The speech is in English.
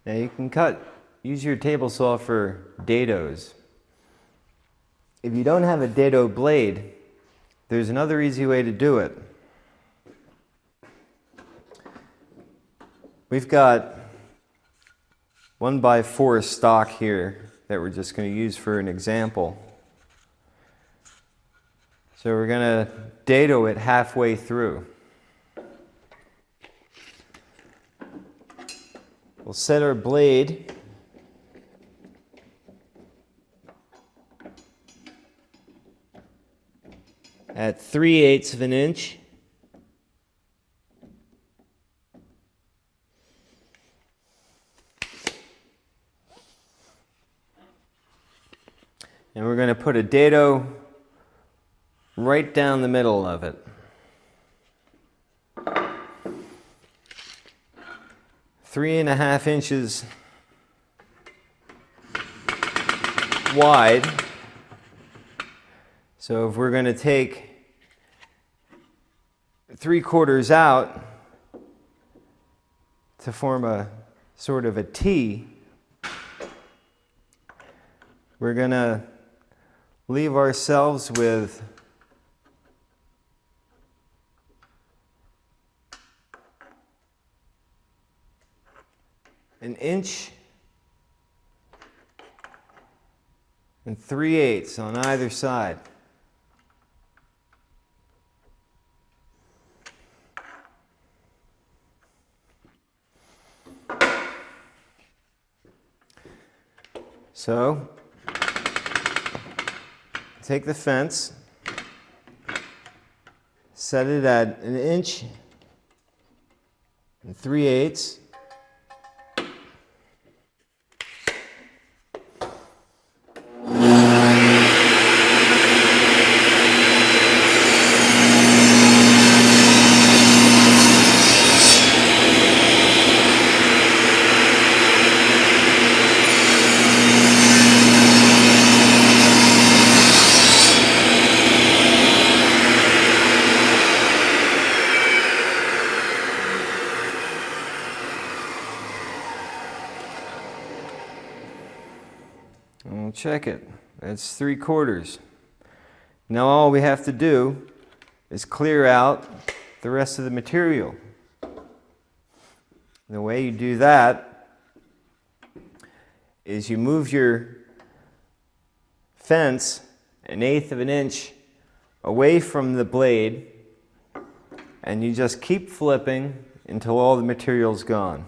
Now you can use your table saw for dados. If you don't have a dado blade, there's another easy way to do it. We've got 1x4 stock here that we're just going to use for an example. So we're going to dado it halfway through. We'll set our blade at 3/8 of an inch. And we're going to put a dado right down the middle of it. 3.5 inches wide. So if we're going to take 3/4 out to form a sort of a T, we're going to leave ourselves with an inch and 3/8 on either side. So take the fence, set it at 1 inch and 3/8. And we'll check it. That's 3/4. Now all we have to do is clear out the rest of the material. The way you do that is you move your fence 1/8 of an inch away from the blade, and you just keep flipping until all the material's gone.